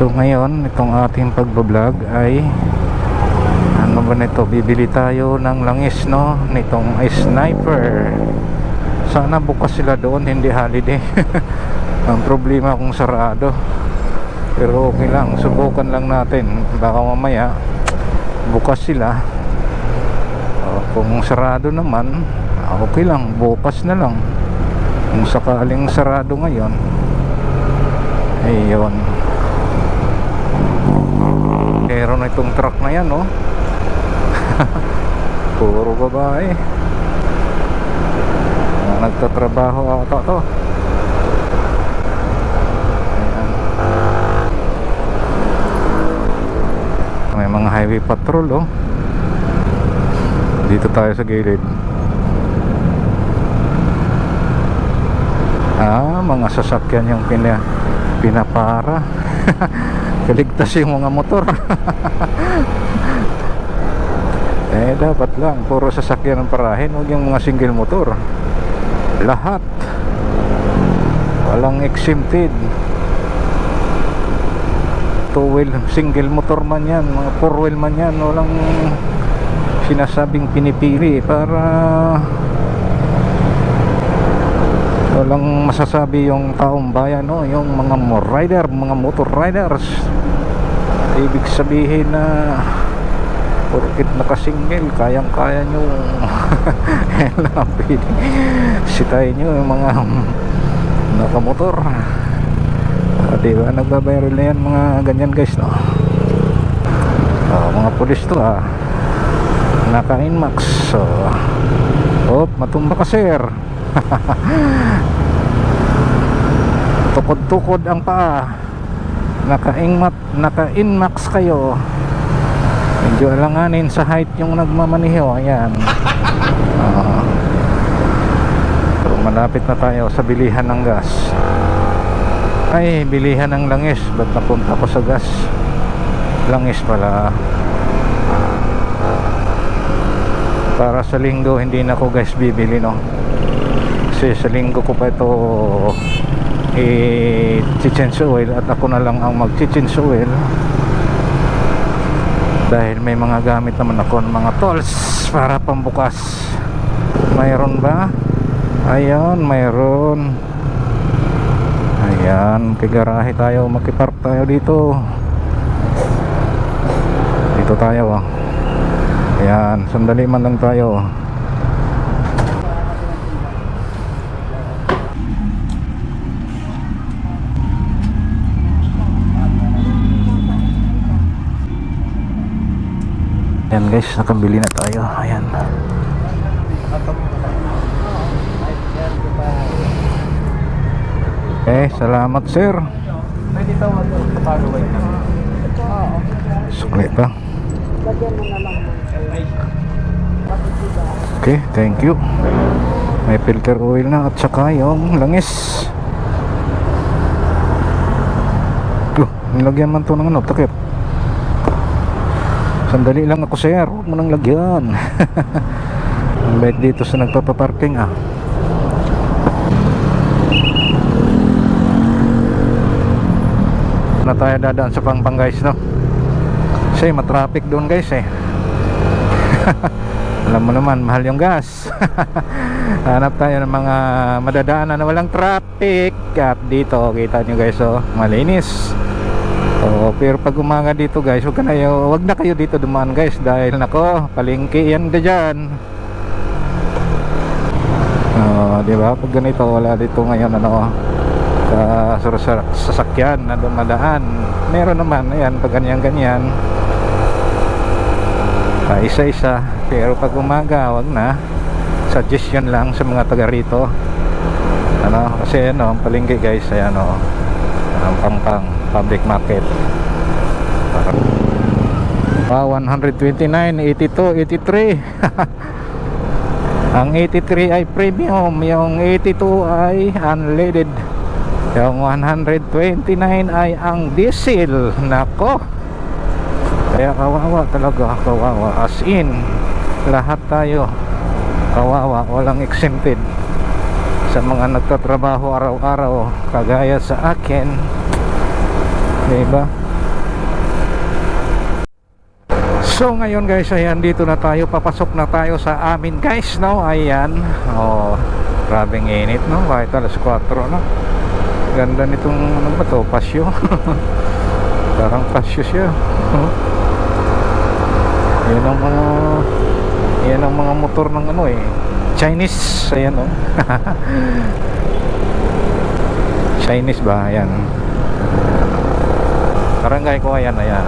So ngayon, itong ating pagbablog ay ano ba nito, bibili tayo ng langis, no, nitong sniper. Sana bukas sila doon, hindi holiday. Ang problema kung sarado, pero okay lang, subukan lang natin, baka mamaya bukas sila. Kung sarado naman, okay lang, bukas na lang. Kung sakaling sarado ngayon, ayun, meron na itong truck na yan, no. Puro babae, nagtatrabaho ata to. Ayan. May mga highway patrol, oh. Dito tayo sa gilid. Mga sasakyan yung pinapara. Kaligtas yung mga motor. Dapat lang puro sasakyan ang parahin, huwag yung mga single motor. Lahat, walang exempted. Two wheel, single motor man yan, mga four wheel man yan, walang sinasabing pinipili para walang masasabi yung taong bayan, no? Yung mga rider, mga motor riders, ibig sabihin na porkit nakasingle, kayang-kaya nyo sitayin nyo yung mga nakamotor. Diba, nagbabiral na yan mga ganyan, guys, no? Mga pulis to, naka-inmax. So, matumba ka, sir. Tukod-tukod ang paa, naka-inmax kayo. Medyo alanganin sa height yung nagmamaniho. Ayan. So, malapit na tayo sa bilihan ng gas. Ay, bilihan ng langis. Ba't napunta ko sa gas? Langis pala. Para sa linggo hindi na ko, guys, bibili, no? Kasi sa linggo ko pa ito i-change oil, at ako na lang ang mag-change oil dahil may mga gamit naman ako ng mga tools para pambukas. Mayroon ba? Ayan, mayroon. Ayan, kagarahe tayo, makipark tayo dito. Dito tayo, ayan, sandali man lang tayo. Ayan, guys, nakabili na tayo. Ayan. Okay, salamat, sir. Pwede tawag mo sa pagawin na. Sukli pa. Okay, thank you. May filter oil na at saka yung langis. Nilagyan man to ng ano, takip. Sandali lang ako, sir, huwag mo nang lagyan. Ang bait dito sa nagpapaparking, na tayo dadaan sa Pangpang, guys, no? Kasi matraffic doon, guys, alam mo naman, mahal yung gas. Hanap tayo ng mga madadaanan na walang traffic. At dito, kita nyo, guys, malinis. Pero pag umaga dito, guys, wag na kayo dito dumaan, guys, dahil nako, palengke yan dyan. Diba, pag ganito, wala dito ngayon sa sasakyan na dumadaan. Meron naman, ayan, pag ganyan isa-isa. Pero pag umaga, wag na. Suggestion lang sa mga taga rito, kasi ang palengke, guys, ayan, ang Pangpang public market. 129, 82, 83. Ang 83 ay premium, yung 82 ay unleaded, yung 129 ay ang diesel. Nako, kaya kawawa talaga, kawawa, as in lahat tayo kawawa, walang exempted. Sa mga nagtatrabaho araw-araw kagaya sa akin, diba? So ngayon guys, ayan, dito na tayo, papasok na tayo sa amin guys, no? Ayan, oh, grabing init, no? Kahit alas 4, no? Ganda nitong, ano ba to, pasyo. Parang pasyo siya. Yan ang mga motor ng ano eh, Chinese, ayan, oh. Chinese ba, ayan. Barangay ko, ayan, ayan.